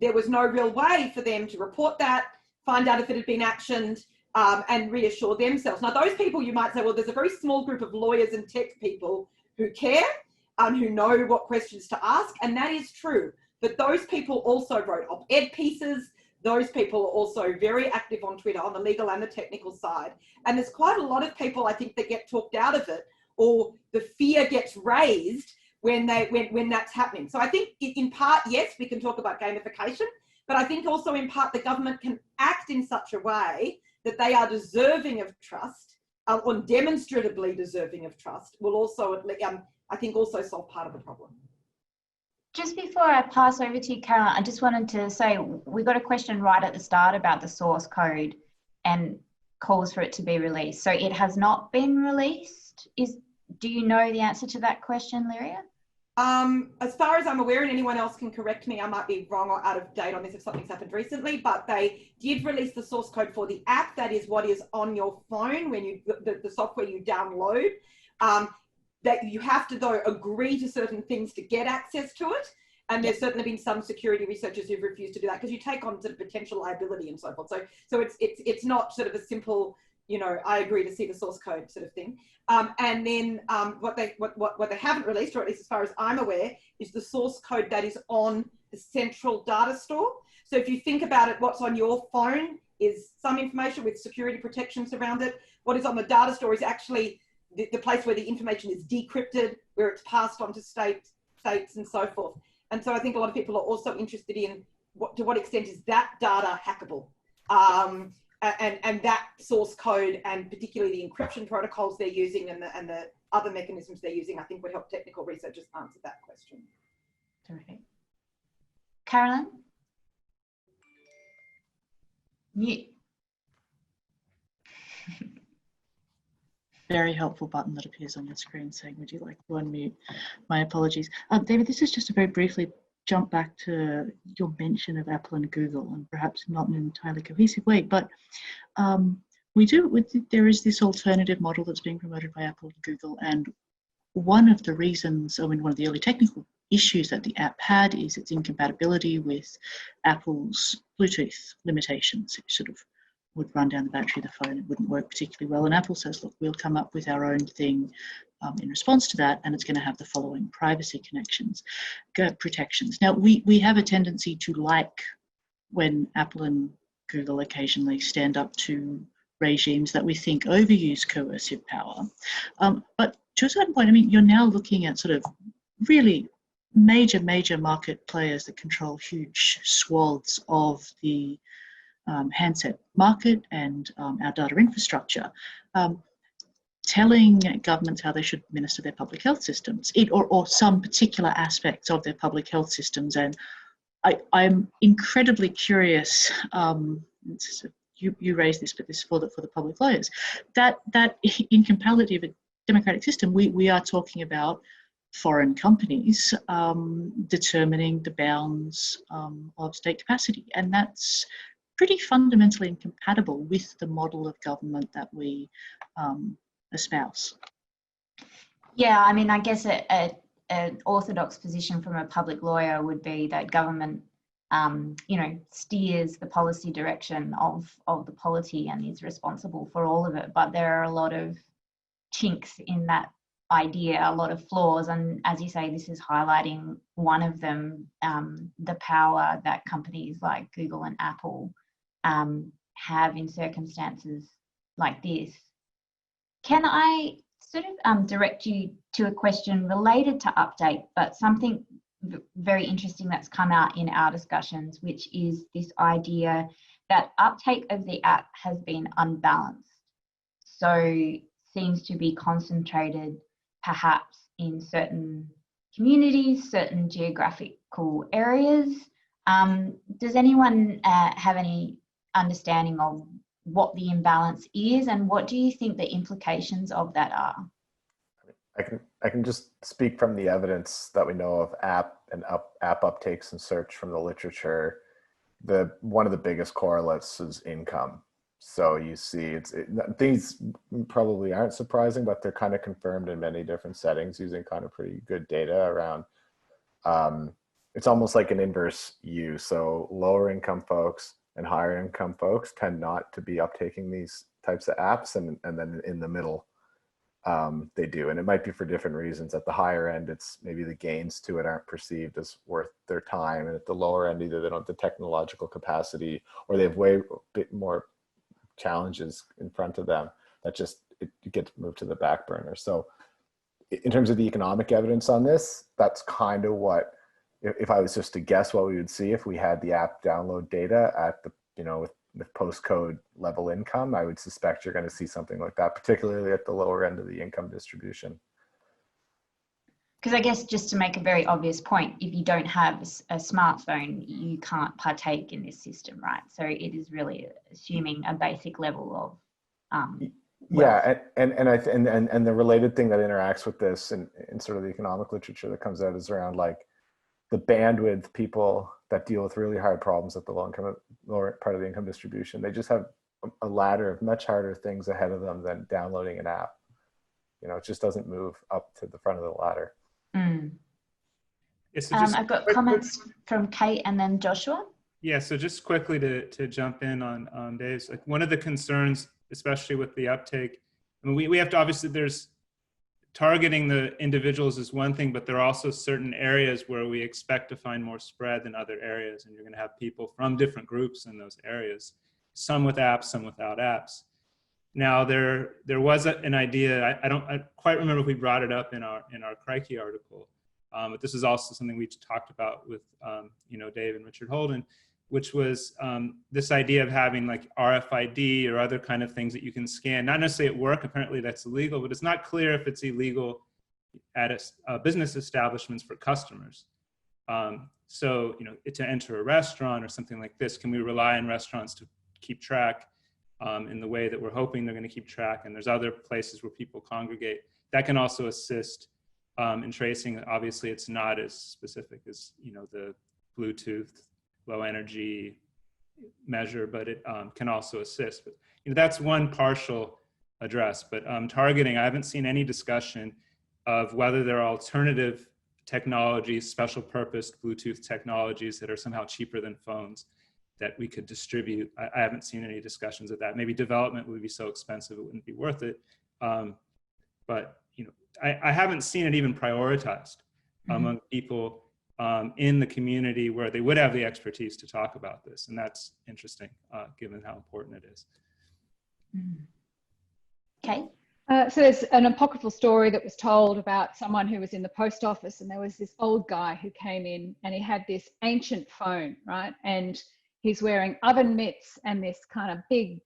there was no real way for them to report that, find out if it had been actioned, and reassure themselves. Now, those people, you might say, well, there's a very small group of lawyers and tech people who care and who know what questions to ask, and that is true. But those people also wrote op-ed pieces. Those people are also very active on Twitter on the legal and the technical side. And there's quite a lot of people, I think, that get talked out of it, or the fear gets raised when that's happening. So I think in part, yes, we can talk about gamification, but I think also in part the government can act in such a way that they are deserving of trust, or demonstrably deserving of trust, will also, I think, also solve part of the problem. Just before I pass over to you, Carolyn, I just wanted to say we got a question right at the start about the source code and calls for it to be released. So it has not been released. Do you know the answer to that question, Lyria? As far as I'm aware, and anyone else can correct me, I might be wrong or out of date on this if something's happened recently, but they did release the source code for the app. That is what is on your phone when the software you download. That you have to, though, agree to certain things to get access to it. And there's certainly been some security researchers who've refused to do that because you take on sort of potential liability and so forth. So it's not sort of a simple, you know, I agree to see the source code sort of thing. And then what they haven't released, or at least as far as I'm aware, is the source code that is on the central data store. So if you think about it, what's on your phone is some information with security protections around it. What is on the data store is actually the place where the information is decrypted, where it's passed on to states and so forth. And so I think a lot of people are also interested in to what extent is that data hackable, and that source code, and particularly the encryption protocols they're using and the other mechanisms they're using, I think would help technical researchers answer that question. Terrific. Carolyn? Mute. Very helpful button that appears on your screen saying, would you like to unmute? My apologies. David, this is just to very briefly jump back to your mention of Apple and Google, and perhaps not in an entirely cohesive way, but there is this alternative model that's being promoted by Apple and Google, and one of the reasons, one of the early technical issues that the app had is its incompatibility with Apple's Bluetooth limitations. It sort of would run down the battery of the phone. It wouldn't work particularly well. And Apple says, look, we'll come up with our own thing in response to that, and it's going to have the following privacy protections. Now, we have a tendency to like when Apple and Google occasionally stand up to regimes that we think overuse coercive power. But to a certain point, I mean, you're now looking at sort of really major market players that control huge swaths of the handset market and our data infrastructure, telling governments how they should administer their public health systems, or some particular aspects of their public health systems. And I'm incredibly curious, you raised this, but this is for the public lawyers, that incompatibility of a democratic system, we are talking about foreign companies determining the bounds of state capacity. And that's pretty fundamentally incompatible with the model of government that we espouse. Yeah, I mean, I guess an orthodox position from a public lawyer would be that government, steers the policy direction of the polity and is responsible for all of it. But there are a lot of chinks in that idea, a lot of flaws, and as you say, this is highlighting one of them, the power that companies like Google and Apple have in circumstances like this. Can I sort of direct you to a question related to update, but something very interesting that's come out in our discussions, which is this idea that uptake of the app has been unbalanced. So seems to be concentrated perhaps in certain communities, certain geographical areas. Does anyone have any understanding of what the imbalance is, and what do you think the implications of that are? I can just speak from the evidence that we know of app uptakes and search from the literature. One of the biggest correlates is income. So you see, things probably aren't surprising, but they're kind of confirmed in many different settings using kind of pretty good data around. It's almost like an inverse U. So lower income folks and higher income folks tend not to be uptaking these types of apps, and then in the middle, they do. And it might be for different reasons. At the higher end, it's maybe the gains to it aren't perceived as worth their time. And at the lower end, either they don't have the technological capacity, or they have a bit more challenges in front of them that just it gets moved to the back burner. So in terms of the economic evidence on this, that's kind of what, if I was just to guess what we would see if we had the app download data at the, with postcode level income, I would suspect you're going to see something like that, particularly at the lower end of the income distribution. Because I guess, just to make a very obvious point, if you don't have a smartphone, you can't partake in this system, right? So it is really assuming a basic level of yeah, and the related thing that interacts with this and sort of the economic literature that comes out is around like the bandwidth people that deal with really hard problems at the lower part of the income distribution. They just have a ladder of much harder things ahead of them than downloading an app. It just doesn't move up to the front of the ladder. Mm. Yeah, so I've got comments from Kate and then Joshua. Yeah, so just quickly to jump in on Dave's, like one of the concerns, especially with the uptake, I mean, we have to, obviously there's targeting the individuals is one thing, but there are also certain areas where we expect to find more spread than other areas. And you're going to have people from different groups in those areas, some with apps, some without apps. Now there was an idea. I quite remember if we brought it up in our Crikey article, but this is also something we talked about with Dave and Richard Holden, which was this idea of having like RFID or other kind of things that you can scan. Not necessarily at work. Apparently that's illegal, but it's not clear if it's illegal at business establishments for customers. So to enter a restaurant or something like this, can we rely on restaurants to keep track? In the way that we're hoping they're going to keep track, and there's other places where people congregate that can also assist in tracing. Obviously, it's not as specific as the Bluetooth low energy measure, but it can also assist. But that's one partial address. But targeting, I haven't seen any discussion of whether there are alternative technologies, special purpose Bluetooth technologies that are somehow cheaper than phones that we could distribute. I haven't seen any discussions of that. Maybe development would be so expensive it wouldn't be worth it. But I haven't seen it even prioritized among people in the community where they would have the expertise to talk about this. And that's interesting, given how important it is. Okay. So there's an apocryphal story that was told about someone who was in the post office, and there was this old guy who came in and he had this ancient phone, right? And he's wearing oven mitts and this kind of big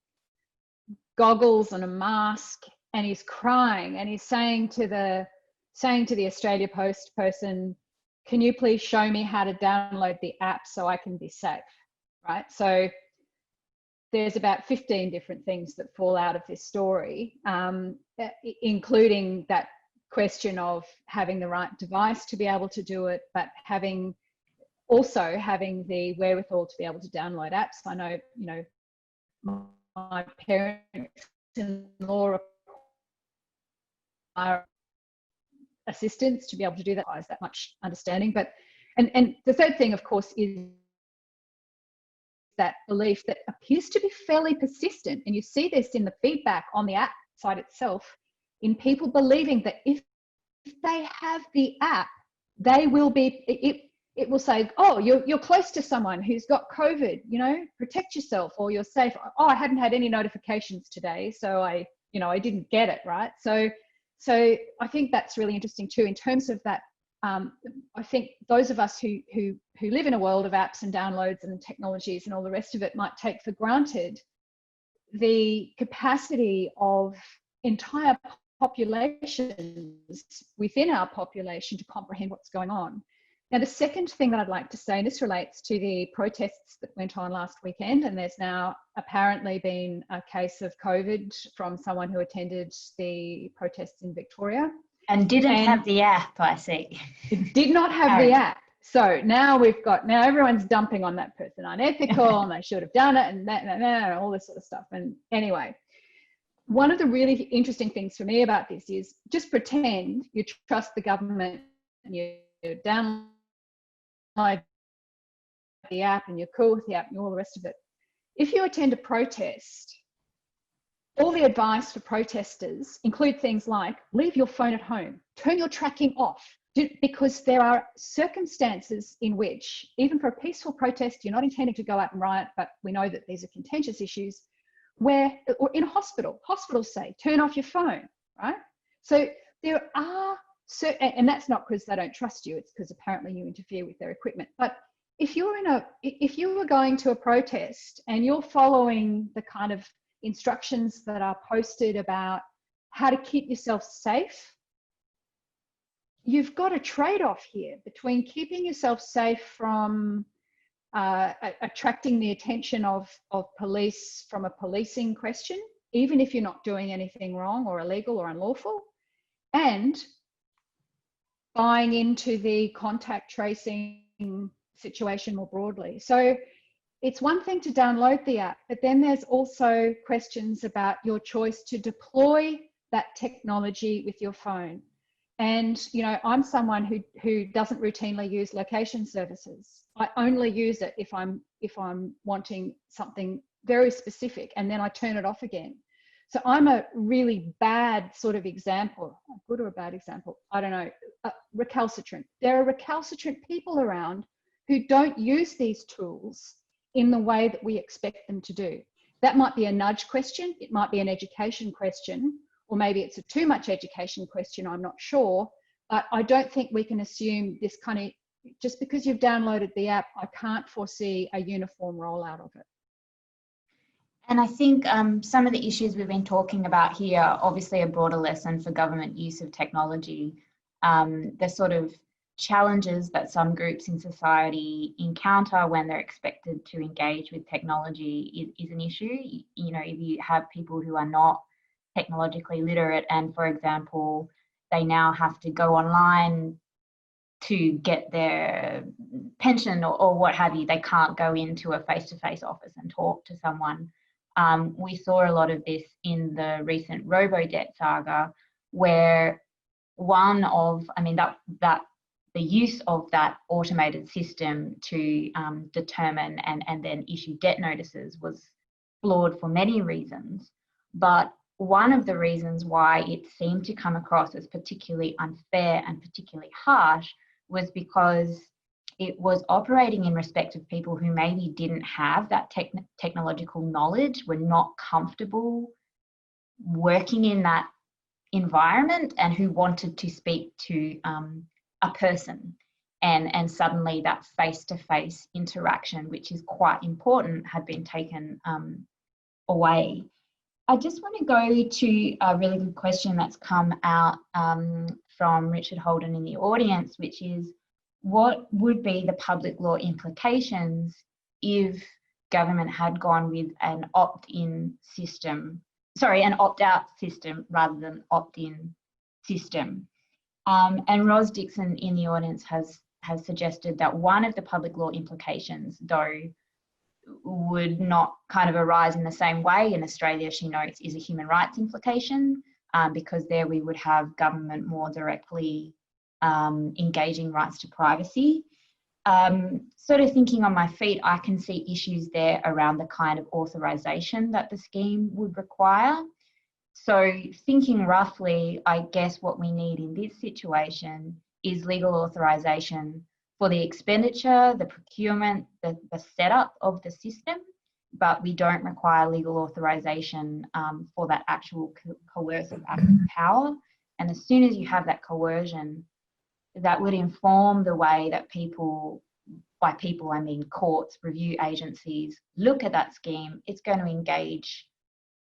goggles and a mask, and he's crying, and he's saying to the Australia Post person, "Can you please show me how to download the app so I can be safe?" Right? So there's about 15 different things that fall out of this story, including that question of having the right device to be able to do it, but also having the wherewithal to be able to download apps. I know, my parents-in-law are assistants to be able to do that. Is that much understanding? But and the third thing, of course, is that belief that appears to be fairly persistent, and you see this in the feedback on the app site itself, in people believing that if they have the app, they will be. It will say, "Oh, you're close to someone who's got COVID, protect yourself, or you're safe. Oh, I hadn't had any notifications today, so I didn't get it," right? So I think that's really interesting too, in terms of that. I think those of us who live in a world of apps and downloads and technologies and all the rest of it might take for granted the capacity of entire populations within our population to comprehend what's going on. Now, the second thing that I'd like to say, and this relates to the protests that went on last weekend, and there's now apparently been a case of COVID from someone who attended the protests in Victoria. And didn't have the app, I see. It did not have the app. So now everyone's dumping on that person, unethical, and they should have done it, and that, and all this sort of stuff. And anyway, one of the really interesting things for me about this is just pretend you trust the government and you download the app and you're cool with the app and all the rest of it. If you attend a protest, all the advice for protesters include things like leave your phone at home, turn your tracking off, because there are circumstances in which, even for a peaceful protest, you're not intending to go out and riot, but we know that these are contentious issues, or in a hospitals say, turn off your phone, right? So there are, and that's not because they don't trust you, it's because apparently you interfere with their equipment. But if you were going to a protest and you're following the kind of instructions that are posted about how to keep yourself safe, you've got a trade-off here between keeping yourself safe from attracting the attention of police from a policing question, even if you're not doing anything wrong or illegal or unlawful, and buying into the contact tracing situation more broadly. So it's one thing to download the app, but then there's also questions about your choice to deploy that technology with your phone. And, I'm someone who doesn't routinely use location services. I only use it if I'm wanting something very specific, and then I turn it off again. So I'm a really bad sort of example, a good or a bad example, I don't know, recalcitrant. There are recalcitrant people around who don't use these tools in the way that we expect them to do. that might be a nudge question, it might be an education question, or maybe it's a too much education question, I'm not sure. But I don't think we can assume this kind of, just because you've downloaded the app, I can't foresee a uniform rollout of it. And I think some of the issues we've been talking about here, obviously a broader lesson for government use of technology, the sort of challenges that some groups in society encounter when they're expected to engage with technology is an issue. You know, if you have people who are not technologically literate and, for example, they now have to go online to get their pension or what have you, they can't go into a face-to-face office and talk to someone. We saw a lot of this in the recent robo-debt saga, where the use of that automated system to determine and then issue debt notices was flawed for many reasons. But one of the reasons why it seemed to come across as particularly unfair and particularly harsh was because it was operating in respect of people who maybe didn't have that technological knowledge, were not comfortable working in that environment, and who wanted to speak to a person. And suddenly that face-to-face interaction, which is quite important, had been taken away. I just want to go to a really good question that's come out from Richard Holden in the audience, which is, what would be the public law implications if government had gone with an opt-in system, an opt-out system rather than opt-in system? And Ros Dixon in the audience has suggested that one of the public law implications, though, would not kind of arise in the same way in Australia, she notes, is a human rights implication, because there we would have government more directly engaging rights to privacy. Sort of thinking on my feet, I can see issues there around the kind of authorisation that the scheme would require. So thinking roughly, I guess what we need in this situation is legal authorisation for the expenditure, the procurement, the setup of the system, but we don't require legal authorisation for that actual coercive act of power. And as soon as you have that coercion, that would inform the way that people, by people I mean courts, review agencies, look at that scheme. It's going to engage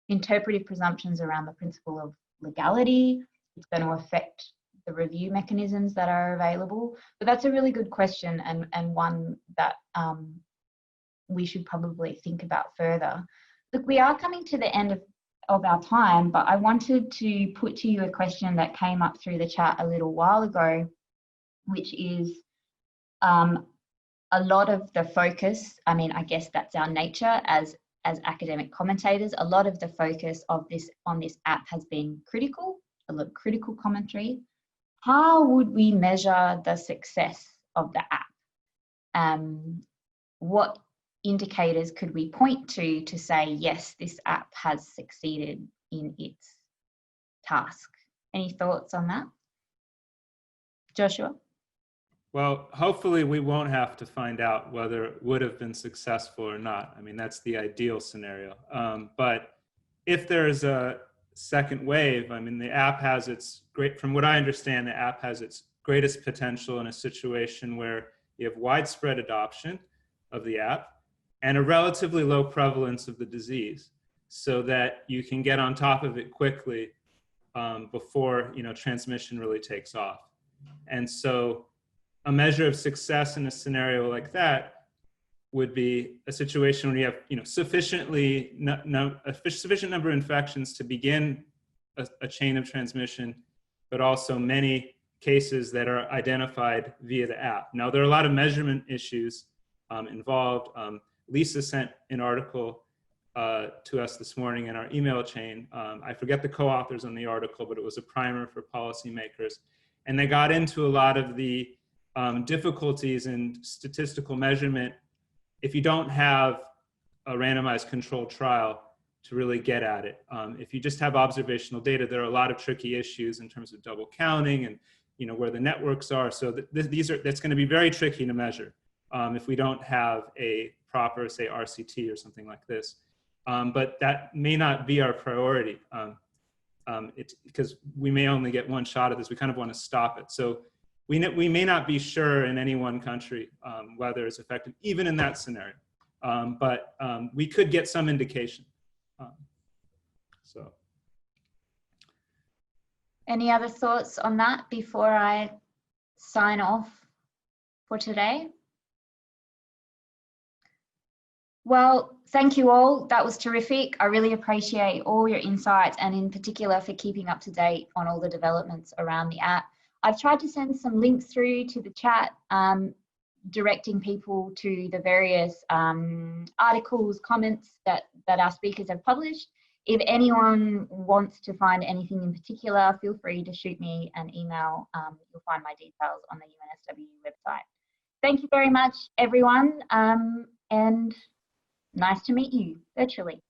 interpretive presumptions around the principle of legality. It's going to affect the review mechanisms that are available. But that's a really good question, and one that we should probably think about further. Look, we are coming to the end of our time, but I wanted to put to you a question that came up through the chat a little while ago, which is a lot of the focus, I mean, I guess that's our nature as academic commentators, a lot of the focus of on this app has been critical, a lot of critical commentary. How would we measure the success of the app? What indicators could we point to say, yes, this app has succeeded in its task? Any thoughts on that? Joshua? Well, hopefully we won't have to find out whether it would have been successful or not. I mean, that's the ideal scenario. But if there's a second wave, I mean, the app has from what I understand, the app has its greatest potential in a situation where you have widespread adoption of the app and a relatively low prevalence of the disease, so that you can get on top of it quickly before transmission really takes off. And so a measure of success in a scenario like that would be a situation where you have a sufficient number of infections to begin a chain of transmission, but also many cases that are identified via the app. Now, there are a lot of measurement issues involved. Lisa sent an article to us this morning in our email chain. I forget the co-authors on the article, but it was a primer for policymakers. And they got into a lot of the difficulties in statistical measurement if you don't have a randomized controlled trial to really get at it. If you just have observational data, there are a lot of tricky issues in terms of double counting and where the networks are. So that's going to be very tricky to measure if we don't have a proper, say, RCT or something like this. but that may not be our priority. It's because we may only get one shot at this. We kind of want to stop it. So we may not be sure in any one country whether it's effective, even in that scenario. But we could get some indication. So. Any other thoughts on that before I sign off for today? Well, thank you all. That was terrific. I really appreciate all your insights, and in particular for keeping up to date on all the developments around the app. I've tried to send some links through to the chat, directing people to the various articles, comments that our speakers have published. If anyone wants to find anything in particular, feel free to shoot me an email. You'll find my details on the UNSW website. Thank you very much, everyone, and nice to meet you virtually.